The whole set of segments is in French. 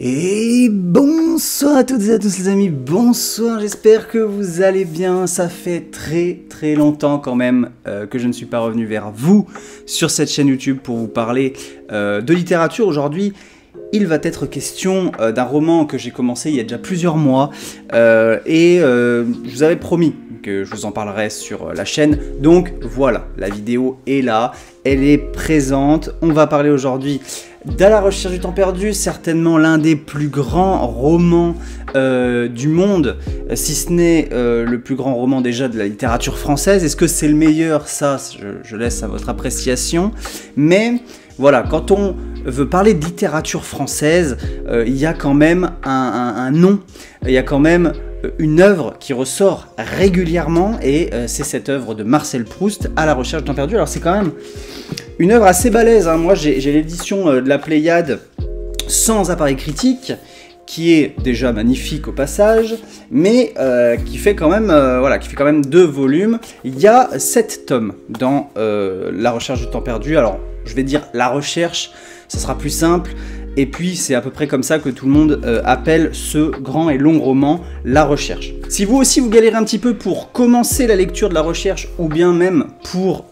Et bonsoir à toutes et à tous les amis, bonsoir, j'espère que vous allez bien. Ça fait très longtemps quand même que je ne suis pas revenu vers vous sur cette chaîne YouTube pour vous parler de littérature. Aujourd'hui, il va être question d'un roman que j'ai commencé il y a déjà plusieurs mois je vous avais promis que je vous en parlerai sur la chaîne. Donc voilà, la vidéo est là, elle est présente. On va parler aujourd'hui d'À la recherche du temps perdu, certainement l'un des plus grands romans du monde, si ce n'est le plus grand roman déjà de la littérature française. Est-ce que c'est le meilleur? Ça, je laisse à votre appréciation. Mais voilà, quand on veut parler de littérature française, il y a quand même un nom, il y a quand même une œuvre qui ressort régulièrement, et c'est cette œuvre de Marcel Proust, À la recherche du temps perdu. Alors c'est quand même une œuvre assez balèze, hein. Moi j'ai l'édition de la Pléiade sans appareil critique, qui est déjà magnifique au passage, mais qui fait quand même voilà, qui fait quand même 2 volumes. Il y a 7 tomes dans La recherche du temps perdu. Alors je vais dire La recherche, ça sera plus simple. Et puis c'est à peu près comme ça que tout le monde appelle ce grand et long roman, La recherche. Si vous aussi vous galérez un petit peu pour commencer la lecture de La recherche, ou bien même pour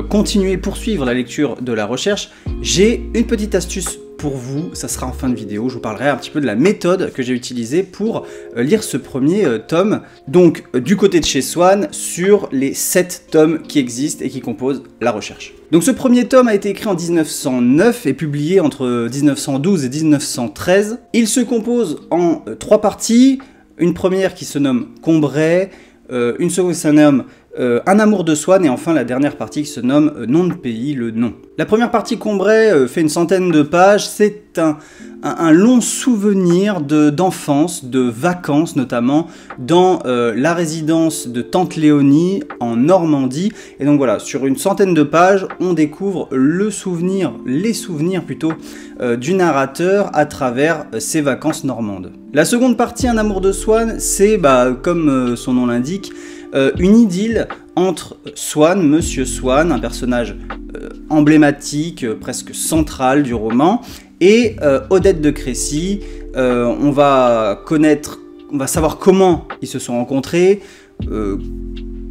continuer, poursuivre la lecture de La recherche, j'ai une petite astuce pour vous, ça sera en fin de vidéo. Je vous parlerai un petit peu de la méthode que j'ai utilisée pour lire ce premier tome, donc du côté de chez Swann, sur les 7 tomes qui existent et qui composent La recherche. Donc ce premier tome a été écrit en 1909 et publié entre 1912 et 1913. Il se compose en 3 parties, une première qui se nomme Combray, une seconde qui se nomme Un amour de Swann, et enfin la dernière partie qui se nomme Nom de pays, le nom. La première partie, Combray, fait une centaine de pages. C'est un long souvenir d'enfance, de vacances notamment, dans la résidence de Tante Léonie en Normandie. Et donc voilà, sur une centaine de pages, on découvre les souvenirs plutôt, du narrateur à travers ses vacances normandes. La seconde partie, Un amour de Swann, c'est, comme son nom l'indique, une idylle entre Swann, Monsieur Swann, un personnage emblématique, presque central du roman, et Odette de Crécy. On va savoir comment ils se sont rencontrés,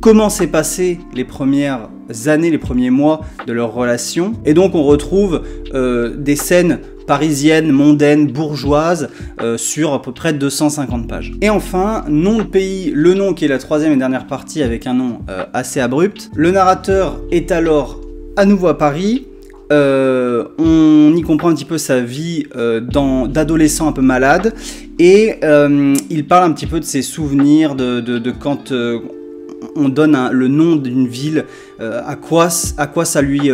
comment s'est passé les premières années, les premiers mois de leur relation. Et donc on retrouve des scènes parisienne, mondaine, bourgeoise, sur à peu près 250 pages. Et enfin, Nom de pays, le nom, qui est la 3e et dernière partie, avec un nom assez abrupt. Le narrateur est alors à nouveau à Paris. On y comprend un petit peu sa vie d'adolescent un peu malade, et il parle un petit peu de ses souvenirs, de quand on donne le nom d'une ville, à quoi ça lui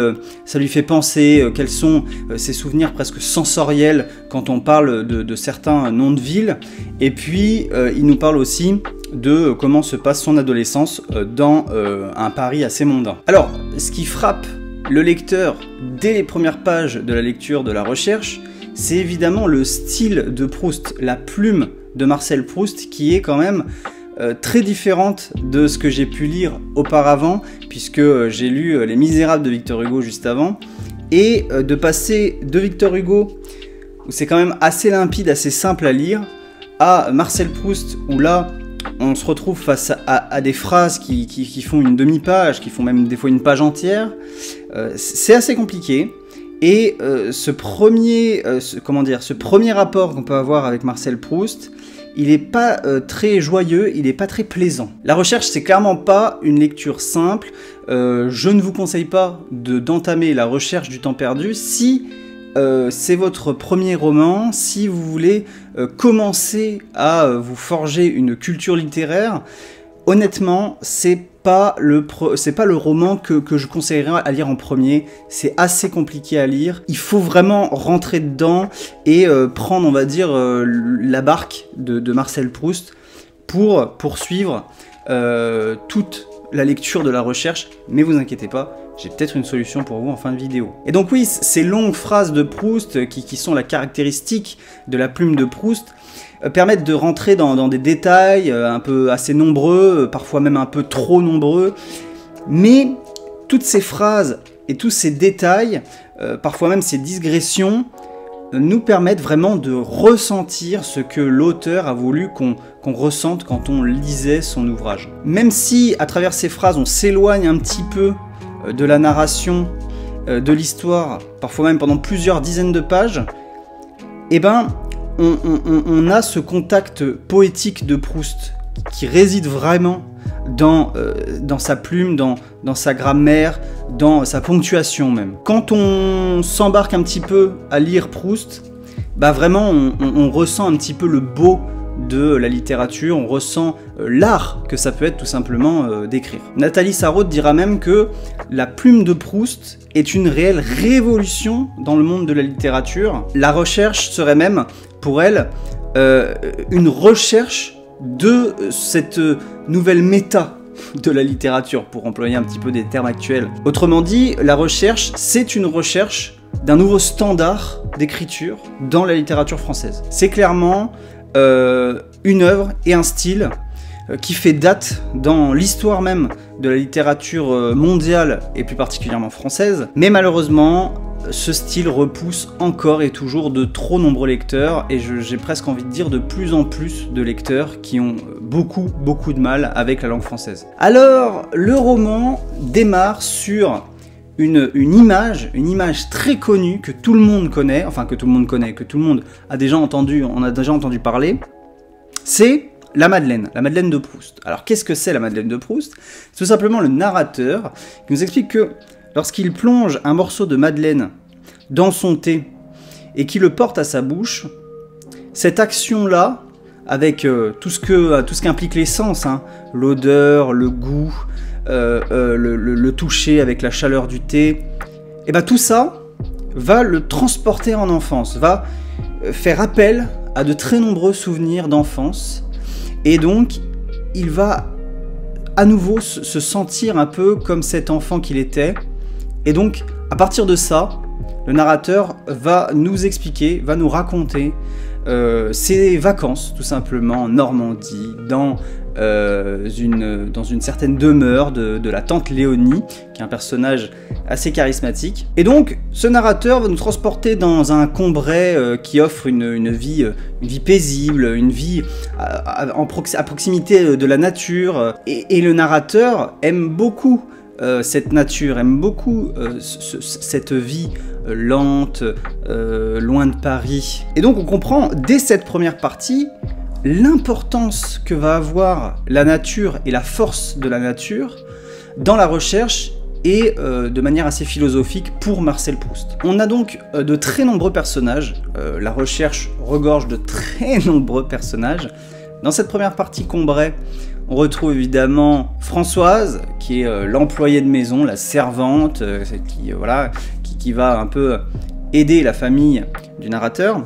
fait penser, quels sont ses souvenirs presque sensoriels quand on parle de certains noms de villes. Et puis il nous parle aussi de comment se passe son adolescence dans un Paris assez mondain. Alors, ce qui frappe le lecteur dès les premières pages de la lecture de La recherche, c'est évidemment le style de Proust, la plume de Marcel Proust, qui est quand même très différente de ce que j'ai pu lire auparavant, puisque j'ai lu Les Misérables de Victor Hugo juste avant, et de passer de Victor Hugo, où c'est quand même assez limpide, assez simple à lire, à Marcel Proust, où là on se retrouve face à des phrases qui font une demi-page, qui font même des fois une page entière. C'est assez compliqué. Et ce premier rapport qu'on peut avoir avec Marcel Proust, il n'est pas très joyeux, il n'est pas très plaisant. La recherche, c'est clairement pas une lecture simple. Je ne vous conseille pas d'entamer La recherche du temps perdu si c'est votre premier roman, si vous voulez commencer à vous forger une culture littéraire. Honnêtement, c'est pas le roman que je conseillerais à lire en premier. C'est assez compliqué à lire. Il faut vraiment rentrer dedans et prendre, on va dire, la barque de Marcel Proust pour poursuivre toute la lecture de La recherche. Mais vous inquiétez pas, j'ai peut-être une solution pour vous en fin de vidéo. Et donc oui, ces longues phrases de Proust, qui sont la caractéristique de la plume de Proust, permettent de rentrer dans des détails un peu assez nombreux, parfois même un peu trop nombreux. Mais toutes ces phrases et tous ces détails, parfois même ces digressions, nous permettent vraiment de ressentir ce que l'auteur a voulu qu'on ressente quand on lisait son ouvrage. Même si, à travers ces phrases, on s'éloigne un petit peu de la narration, de l'histoire, parfois même pendant plusieurs dizaines de pages, eh ben, on a ce contact poétique de Proust qui réside vraiment dans sa plume, dans sa grammaire, dans sa ponctuation même. Quand on s'embarque un petit peu à lire Proust, bah vraiment on ressent un petit peu le beau de la littérature, on ressent l'art que ça peut être tout simplement d'écrire. Nathalie Sarraute dira même que la plume de Proust est une réelle révolution dans le monde de la littérature. La recherche serait même, pour elle, une recherche de cette nouvelle méta de la littérature, pour employer un petit peu des termes actuels. Autrement dit, la recherche, c'est une recherche d'un nouveau standard d'écriture dans la littérature française. C'est clairement une œuvre et un style qui fait date dans l'histoire même de la littérature mondiale et plus particulièrement française, mais malheureusement ce style repousse encore et toujours de trop nombreux lecteurs, et j'ai presque envie de dire de plus en plus de lecteurs qui ont beaucoup de mal avec la langue française. Alors le roman démarre sur une image très connue que tout le monde connaît, enfin que tout le monde a déjà entendu, on a déjà entendu parler, c'est la Madeleine de Proust. Alors qu'est-ce que c'est la Madeleine de Proust? C'est tout simplement le narrateur qui nous explique que lorsqu'il plonge un morceau de madeleine dans son thé et qu'il le porte à sa bouche, cette action-là, avec tout ce qu'implique les sens, hein, l'odeur, le goût, le toucher avec la chaleur du thé, et ben tout ça va le transporter en enfance, va faire appel à de très nombreux souvenirs d'enfance, et donc il va à nouveau se sentir un peu comme cet enfant qu'il était. Et donc à partir de ça, le narrateur va nous expliquer, va nous raconter ses vacances tout simplement en Normandie, dans une certaine demeure de la tante Léonie, qui est un personnage assez charismatique. Et donc ce narrateur va nous transporter dans un Combray qui offre une vie paisible, une vie à proximité de la nature, et le narrateur aime beaucoup cette nature, aime beaucoup cette vie lente, loin de Paris. Et donc on comprend dès cette première partie l'importance que va avoir la nature et la force de la nature dans la recherche et de manière assez philosophique pour Marcel Proust. On a donc de très nombreux personnages, la recherche regorge de très nombreux personnages. Dans cette première partie Combray, on retrouve évidemment Françoise, qui est l'employée de maison, la servante, qui va un peu aider la famille du narrateur.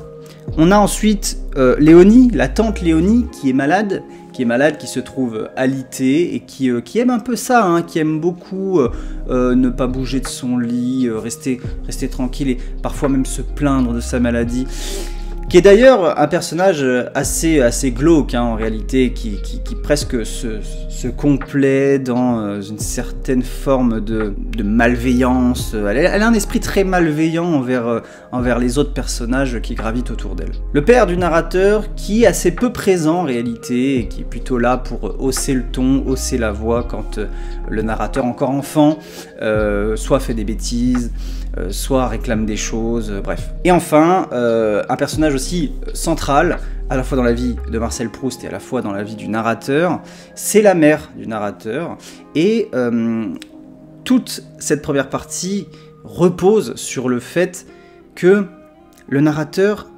On a ensuite Léonie, la tante Léonie, qui est malade, qui se trouve alitée et qui aime un peu ça, hein, qui aime beaucoup ne pas bouger de son lit, rester tranquille et parfois même se plaindre de sa maladie. Qui est d'ailleurs un personnage assez glauque, hein, en réalité, qui presque se complaît dans une certaine forme de malveillance. Elle a un esprit très malveillant envers les autres personnages qui gravitent autour d'elle. Le père du narrateur, qui est assez peu présent en réalité, et qui est plutôt là pour hausser le ton, hausser la voix quand le narrateur, encore enfant, soit fait des bêtises, soit réclame des choses, bref. Et enfin, un personnage aussi central, à la fois dans la vie de Marcel Proust et à la fois dans la vie du narrateur, c'est la mère du narrateur. Et toute cette première partie repose sur le fait que le narrateur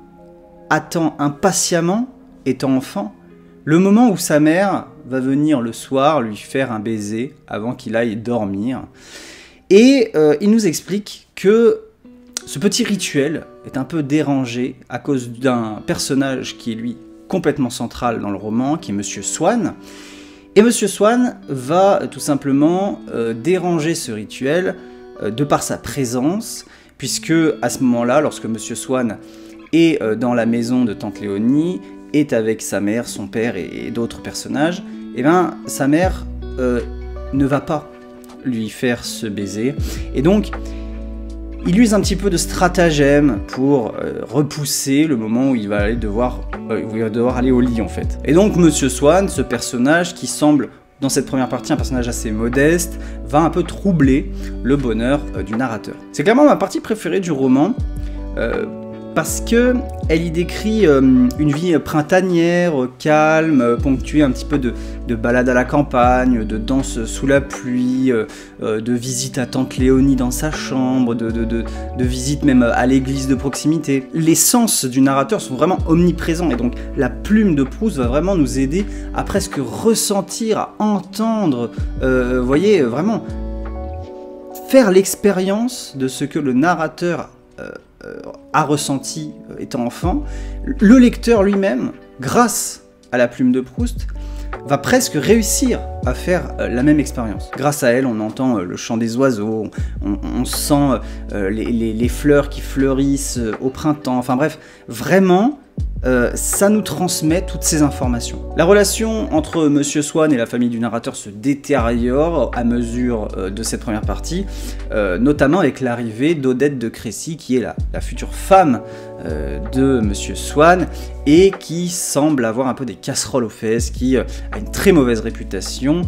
attend impatiemment, étant enfant, le moment où sa mère va venir le soir lui faire un baiser avant qu'il aille dormir. Et il nous explique que ce petit rituel est un peu dérangé à cause d'un personnage qui est lui complètement central dans le roman, qui est Monsieur Swann. Et Monsieur Swann va tout simplement déranger ce rituel de par sa présence, puisque à ce moment-là, lorsque Monsieur Swann est dans la maison de tante Léonie, est avec sa mère, son père et d'autres personnages, et bien sa mère ne va pas lui faire ce baiser. Et donc, Il use un petit peu de stratagème pour repousser le moment où il va devoir aller au lit en fait. Et donc Monsieur Swann, ce personnage qui semble dans cette première partie un personnage assez modeste, va un peu troubler le bonheur du narrateur. C'est clairement ma partie préférée du roman, parce que elle y décrit une vie printanière, calme, ponctuée un petit peu de balades à la campagne, de danse sous la pluie, de visite à tante Léonie dans sa chambre, de visite même à l'église de proximité. Les sens du narrateur sont vraiment omniprésents et donc la plume de Proust va vraiment nous aider à presque ressentir, à entendre, vous voyez, vraiment faire l'expérience de ce que le narrateur a ressenti étant enfant. Le lecteur lui-même, grâce à la plume de Proust, va presque réussir à faire la même expérience. Grâce à elle, on entend le chant des oiseaux, on sent les fleurs qui fleurissent au printemps, enfin bref, vraiment, ça nous transmet toutes ces informations. La relation entre Monsieur Swann et la famille du narrateur se détériore à mesure de cette première partie, notamment avec l'arrivée d'Odette de Crécy, qui est la future femme de Monsieur Swann, et qui semble avoir un peu des casseroles aux fesses, qui a une très mauvaise réputation,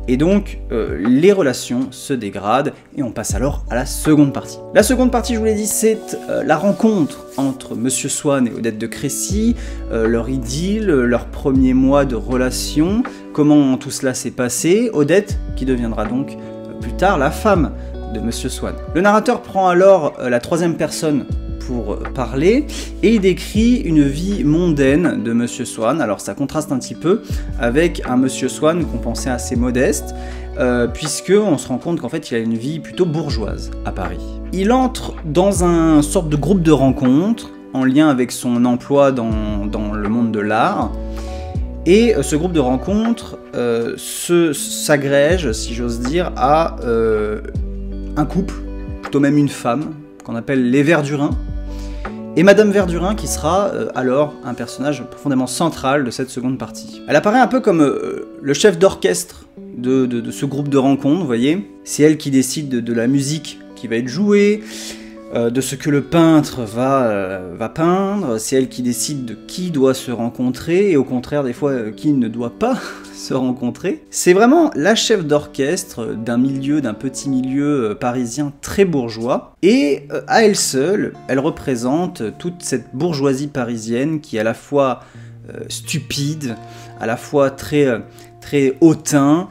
et donc les relations se dégradent, et on passe alors à la seconde partie. La seconde partie, je vous l'ai dit, c'est la rencontre entre Monsieur Swann et Odette de Crécy, leur idylle, leurs premiers mois de relation, comment tout cela s'est passé, Odette qui deviendra donc plus tard la femme de Monsieur Swann. Le narrateur prend alors la troisième personne pour parler, et il décrit une vie mondaine de Monsieur Swann. Alors ça contraste un petit peu avec un Monsieur Swann qu'on pensait assez modeste, puisque on se rend compte qu'en fait il a une vie plutôt bourgeoise à Paris. Il entre dans un sorte de groupe de rencontres, en lien avec son emploi dans le monde de l'art, et ce groupe de rencontres s'agrège, si j'ose dire, à un couple, plutôt même une femme, qu'on appelle les Verdurin, et Madame Verdurin qui sera alors un personnage profondément central de cette seconde partie. Elle apparaît un peu comme le chef d'orchestre de ce groupe de rencontres, vous voyez. C'est elle qui décide de la musique qui va être jouée, de ce que le peintre va peindre, c'est elle qui décide de qui doit se rencontrer, et au contraire des fois qui ne doit pas se rencontrer. C'est vraiment la chef d'orchestre d'un petit milieu parisien très bourgeois, et à elle seule, elle représente toute cette bourgeoisie parisienne qui est à la fois stupide, à la fois très hautain,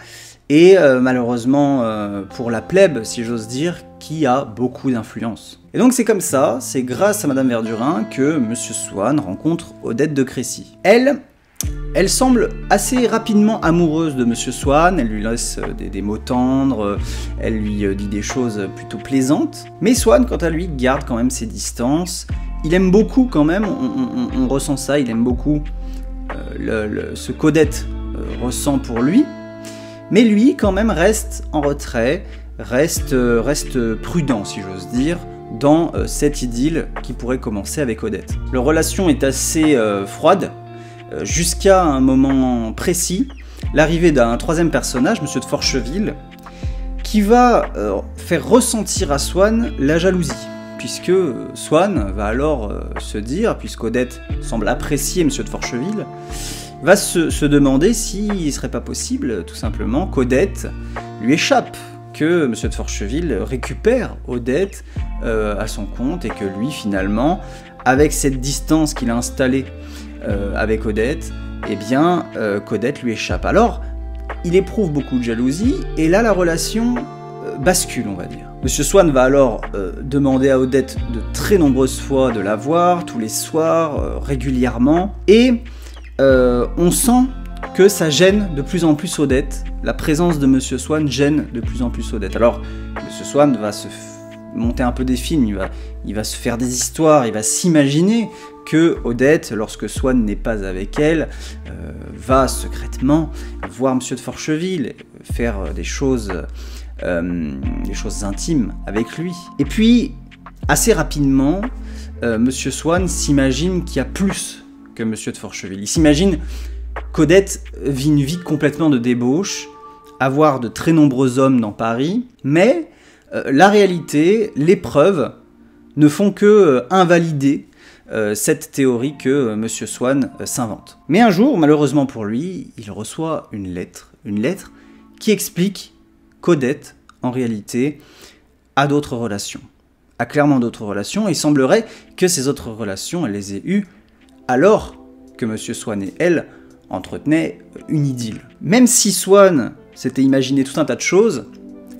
et malheureusement pour la plèbe, si j'ose dire, qui a beaucoup d'influence. Et donc c'est comme ça, c'est grâce à Madame Verdurin que Monsieur Swann rencontre Odette de Crécy. Elle semble assez rapidement amoureuse de Monsieur Swann, elle lui laisse des mots tendres, elle lui dit des choses plutôt plaisantes, mais Swann, quant à lui, garde quand même ses distances. Il aime beaucoup quand même, on ressent ça, il aime beaucoup ce qu'Odette ressent pour lui, mais lui quand même reste en retrait, reste prudent si j'ose dire, dans cette idylle qui pourrait commencer avec Odette. Leur relation est assez froide, jusqu'à un moment précis, l'arrivée d'un troisième personnage, Monsieur de Forcheville, qui va faire ressentir à Swann la jalousie, puisque Swann va alors se dire, puisqu'Odette semble apprécier Monsieur de Forcheville, va se demander s'il ne serait pas possible, tout simplement, qu'Odette lui échappe, que Monsieur de Forcheville récupère Odette à son compte, et que lui, finalement, avec cette distance qu'il a installée avec Odette, eh bien, qu'Odette lui échappe. Alors, il éprouve beaucoup de jalousie, et là, la relation bascule, on va dire. Monsieur Swann va alors demander à Odette de très nombreuses fois de la voir, tous les soirs, régulièrement, et on sent que ça gêne de plus en plus Odette. La présence de Monsieur Swann gêne de plus en plus Odette. Alors, Monsieur Swann va se monter un peu des films, il va se faire des histoires, il va s'imaginer que Odette, lorsque Swann n'est pas avec elle, va secrètement voir Monsieur de Forcheville, faire des choses intimes avec lui. Et puis, assez rapidement, Monsieur Swann s'imagine qu'il y a plus que Monsieur de Forcheville. Il s'imagine qu'Odette vit une vie complètement de débauche, avoir de très nombreux hommes dans Paris, mais la réalité, les preuves ne font que invalider cette théorie que Monsieur Swann s'invente. Mais un jour, malheureusement pour lui, il reçoit une lettre qui explique qu'Odette, en réalité, a d'autres relations, a clairement d'autres relations, et il semblerait que ces autres relations, elle les ait eues alors que Monsieur Swann et elle entretenaient une idylle. Même si Swann s'était imaginé tout un tas de choses,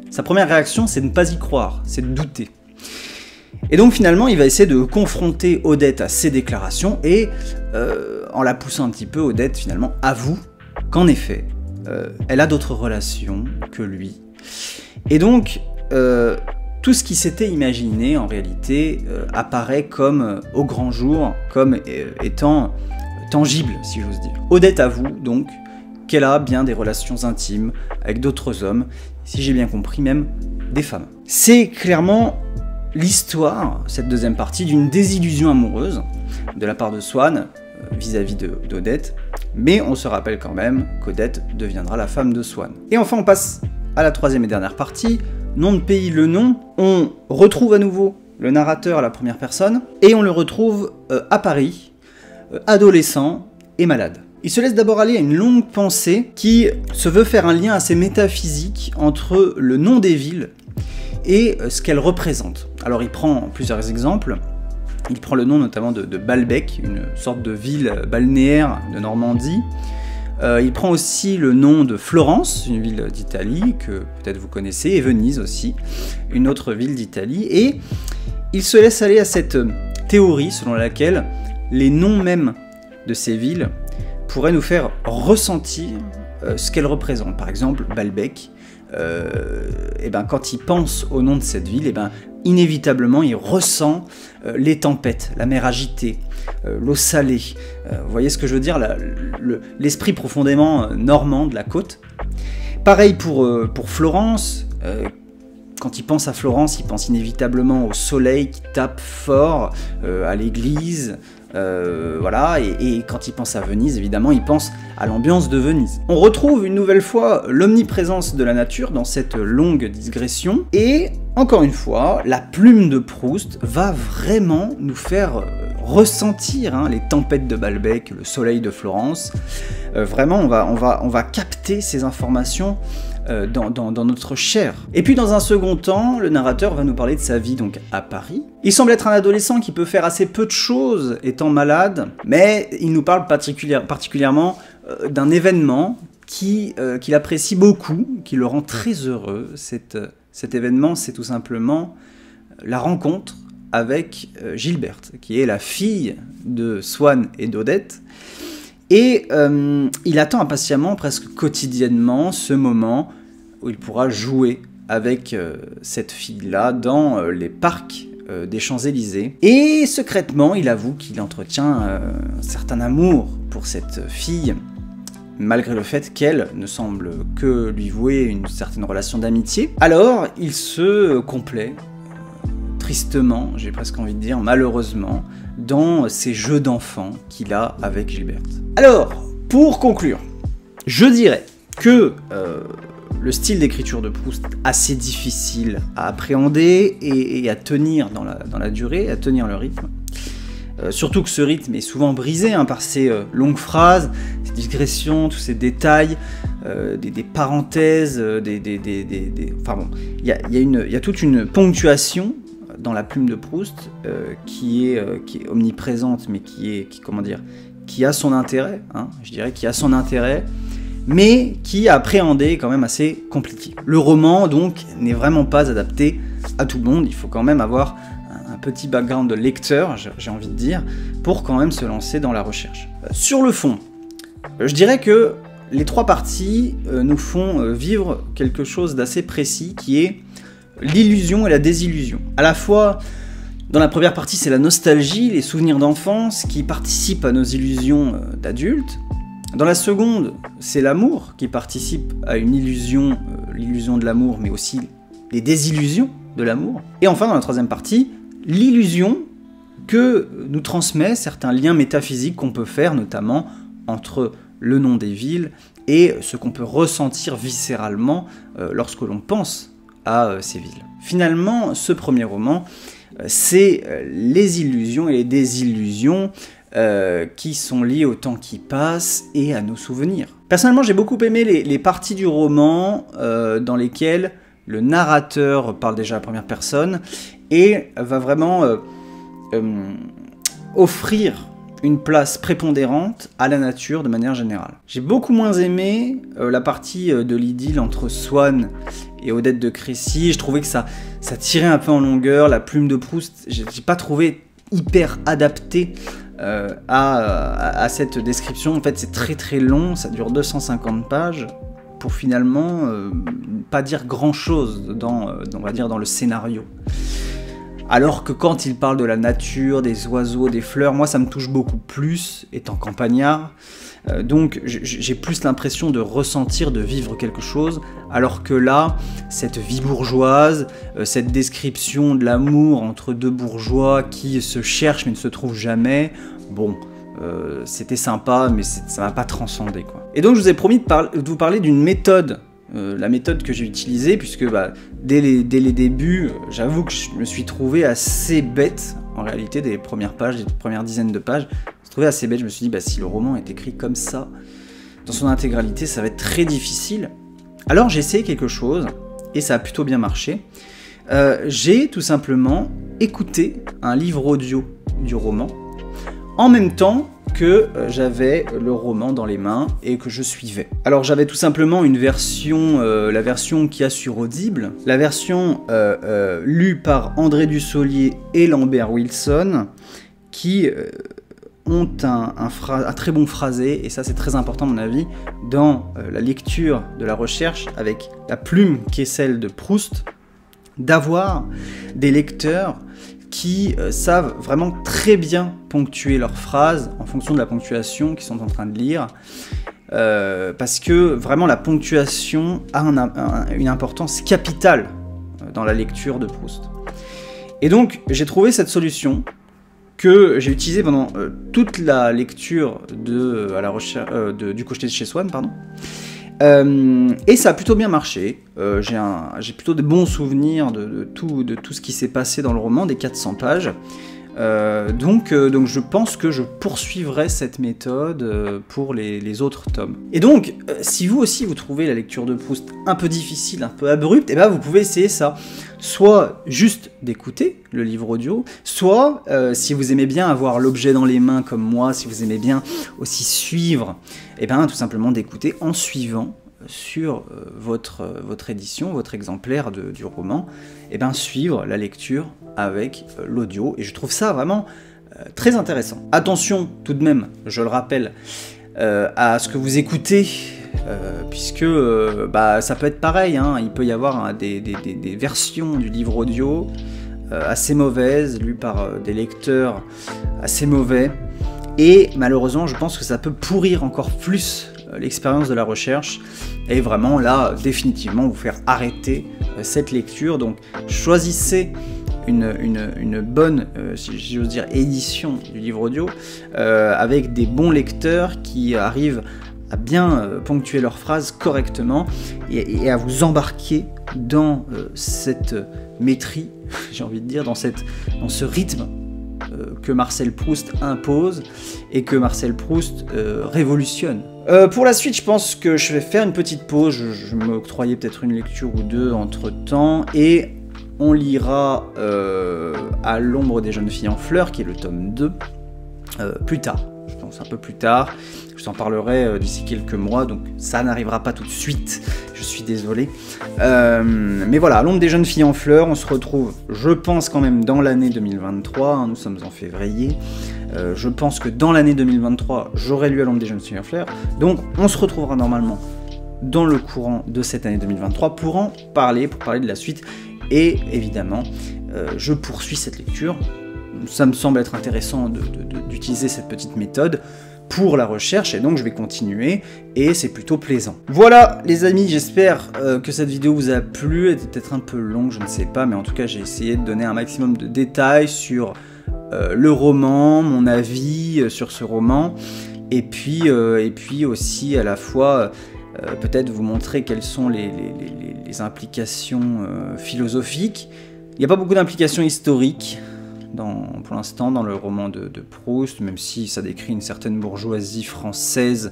sa première réaction, c'est de ne pas y croire, c'est de douter. Et donc finalement, il va essayer de confronter Odette à ses déclarations, et en la poussant un petit peu, Odette finalement avoue qu'en effet, elle a d'autres relations que lui. Et donc, tout ce qui s'était imaginé, en réalité, apparaît comme au grand jour, comme étant tangible, si j'ose dire. Odette avoue donc qu'elle a bien des relations intimes avec d'autres hommes, si j'ai bien compris, même des femmes. C'est clairement l'histoire, cette deuxième partie, d'une désillusion amoureuse de la part de Swann vis-à-vis d'Odette, mais on se rappelle quand même qu'Odette deviendra la femme de Swann. Et enfin, on passe à la troisième et dernière partie, nom de pays, le nom. On retrouve à nouveau le narrateur à la première personne, et on le retrouve à Paris, adolescent et malade. Il se laisse d'abord aller à une longue pensée qui se veut faire un lien assez métaphysique entre le nom des villes et ce qu'elles représentent. Alors il prend plusieurs exemples. Il prend le nom notamment de Balbec, une sorte de ville balnéaire de Normandie. Il prend aussi le nom de Florence, une ville d'Italie que peut-être vous connaissez, et Venise aussi, une autre ville d'Italie. Et il se laisse aller à cette théorie selon laquelle les noms mêmes de ces villes pourraient nous faire ressentir ce qu'elles représentent. Par exemple, Balbec, quand il pense au nom de cette ville, inévitablement il ressent les tempêtes, la mer agitée, l'eau salée. Vous voyez ce que je veux dire, l'esprit profondément normand de la côte. Pareil pour Florence. Quand il pense à Florence, il pense inévitablement au soleil qui tape fort, à l'église. Voilà, et quand il pense à Venise, évidemment, il pense à l'ambiance de Venise. On retrouve une nouvelle fois l'omniprésence de la nature dans cette longue digression, et encore une fois, la plume de Proust va vraiment nous faire ressentir les tempêtes de Balbec, le soleil de Florence. Vraiment, on va capter ces informations dans notre chair. Et puis dans un second temps, le narrateur va nous parler de sa vie donc à Paris. Il semble être un adolescent qui peut faire assez peu de choses étant malade, mais il nous parle particulièrement d'un événement qu'il apprécie beaucoup, qui le rend très heureux. Cet événement, c'est tout simplement la rencontre avec Gilberte, qui est la fille de Swann et d'Odette. Et il attend impatiemment, presque quotidiennement, ce moment où il pourra jouer avec cette fille-là dans les parcs des Champs-Élysées. Et secrètement, il avoue qu'il entretient un certain amour pour cette fille, malgré le fait qu'elle ne semble que lui vouer une certaine relation d'amitié. Alors, il se complaît, tristement, j'ai presque envie de dire malheureusement, dans ces jeux d'enfants qu'il a avec Gilberte. Alors, pour conclure, je dirais que le style d'écriture de Proust est assez difficile à appréhender et à tenir dans la durée, à tenir le rythme. Surtout que ce rythme est souvent brisé par ces longues phrases, ces digressions, tous ces détails, des parenthèses, enfin bon, il y a toute une ponctuation dans la plume de Proust qui est omniprésente, mais qui a son intérêt, je dirais, qui a son intérêt, mais qui à appréhender est quand même assez compliqué. Le roman, donc, n'est vraiment pas adapté à tout le monde, il faut quand même avoir un petit background de lecteur, j'ai envie de dire, pour quand même se lancer dans la recherche. Sur le fond, je dirais que les trois parties nous font vivre quelque chose d'assez précis, qui est l'illusion et la désillusion. À la fois, dans la première partie, c'est la nostalgie, les souvenirs d'enfance qui participent à nos illusions d'adultes. Dans la seconde, c'est l'amour qui participe à une illusion, l'illusion de l'amour, mais aussi les désillusions de l'amour. Et enfin, dans la troisième partie, l'illusion que nous transmet certains liens métaphysiques qu'on peut faire, notamment entre le nom des villes et ce qu'on peut ressentir viscéralement lorsque l'on pense à ces villes. Finalement, ce premier roman c'est les illusions et les désillusions qui sont liées au temps qui passe et à nos souvenirs. Personnellement, j'ai beaucoup aimé les parties du roman dans lesquelles le narrateur parle déjà à la première personne et va vraiment offrir une place prépondérante à la nature de manière générale. J'ai beaucoup moins aimé la partie de l'idylle entre Swann et Odette de Crécy. Je trouvais que ça tirait un peu en longueur, la plume de Proust, j'ai pas trouvé hyper adapté à cette description. En fait, c'est très très long, ça dure 250 pages, pour finalement pas dire grand chose on va dire dans le scénario. Alors que quand il parle de la nature, des oiseaux, des fleurs, moi ça me touche beaucoup plus, étant campagnard. Donc j'ai plus l'impression de ressentir, de vivre quelque chose, alors que là, cette vie bourgeoise, cette description de l'amour entre deux bourgeois qui se cherchent mais ne se trouvent jamais, bon, c'était sympa, mais ça m'a pas transcendé, quoi. Et donc je vous ai promis de vous parler d'une méthode, la méthode que j'ai utilisée, puisque dès les débuts, j'avoue que je me suis trouvé assez bête, en réalité, des premières pages, des premières dizaines de pages, je me suis trouvé assez bête, je me suis dit, si le roman est écrit comme ça, dans son intégralité, ça va être très difficile. Alors j'ai essayé quelque chose, et ça a plutôt bien marché. J'ai tout simplement écouté un livre audio du roman, en même temps que j'avais le roman dans les mains et que je suivais. Alors j'avais tout simplement une version, la version qu'il y a sur Audible, la version lue par André Dussolier et Lambert Wilson, qui ont un très bon phrasé, et ça c'est très important à mon avis, dans la lecture de la recherche, avec la plume qui est celle de Proust, d'avoir des lecteurs qui savent vraiment très bien ponctuer leurs phrases en fonction de la ponctuation qu'ils sont en train de lire, parce que vraiment la ponctuation a une importance capitale dans la lecture de Proust. Et donc j'ai trouvé cette solution que j'ai utilisée pendant toute la lecture du Cocheté de chez Swann, pardon. Et ça a plutôt bien marché. J'ai plutôt de bons souvenirs de tout ce qui s'est passé dans le roman, des 400 pages. Donc je pense que je poursuivrai cette méthode pour les autres tomes. Et donc, si vous aussi vous trouvez la lecture de Proust un peu difficile, un peu abrupte, vous pouvez essayer ça. Soit juste d'écouter le livre audio, soit si vous aimez bien avoir l'objet dans les mains comme moi, si vous aimez bien aussi suivre, tout simplement d'écouter en suivant sur votre édition, votre exemplaire du roman, suivre la lecture avec l'audio, et je trouve ça vraiment très intéressant. Attention tout de même, je le rappelle, à ce que vous écoutez, puisque ça peut être pareil, hein, il peut y avoir des versions du livre audio assez mauvaises, lues par des lecteurs assez mauvais, et malheureusement je pense que ça peut pourrir encore plus l'expérience de la recherche, et vraiment là définitivement vous faire arrêter cette lecture. Donc choisissez une bonne, si j'ose dire, édition du livre audio, avec des bons lecteurs qui arrivent à bien ponctuer leurs phrases correctement et à vous embarquer dans cette maîtrise, j'ai envie de dire, dans ce rythme que Marcel Proust impose et que Marcel Proust révolutionne. Pour la suite, je pense que je vais faire une petite pause, je m'octroyais peut-être une lecture ou deux entre temps, et on lira À l'ombre des jeunes filles en fleurs, qui est le tome 2, plus tard, je pense un peu plus tard. Je t'en parlerai d'ici quelques mois, donc ça n'arrivera pas tout de suite, je suis désolé. Mais voilà, À l'ombre des jeunes filles en fleurs, on se retrouve, je pense quand même, dans l'année 2023, hein, nous sommes en février. Je pense que dans l'année 2023, j'aurai lu À l'ombre des jeunes filles en fleurs, donc on se retrouvera normalement dans le courant de cette année 2023 pour parler de la suite. Et évidemment, je poursuis cette lecture. Ça me semble être intéressant d'utiliser cette petite méthode pour la recherche, et donc je vais continuer, et c'est plutôt plaisant. Voilà les amis, j'espère que cette vidéo vous a plu. Elle était peut-être un peu longue, je ne sais pas, mais en tout cas j'ai essayé de donner un maximum de détails sur le roman, mon avis sur ce roman, et puis aussi à la fois peut-être vous montrer quelles sont les implications philosophiques. n'y a pas beaucoup d'implications historiques pour l'instant dans le roman de Proust, même si ça décrit une certaine bourgeoisie française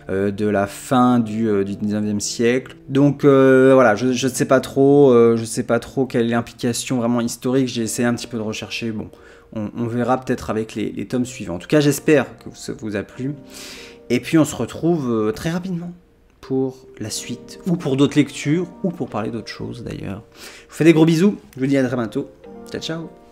de la fin du 19e siècle. Donc voilà, je ne sais pas trop, quelle est l'implication vraiment historique. J'ai essayé un petit peu de rechercher. Bon, on verra peut-être avec les tomes suivants. En tout cas, j'espère que ça vous a plu. Et puis on se retrouve très rapidement pour la suite, ou pour d'autres lectures, ou pour parler d'autres choses d'ailleurs. Je vous fais des gros bisous, je vous dis à très bientôt. Ciao, ciao.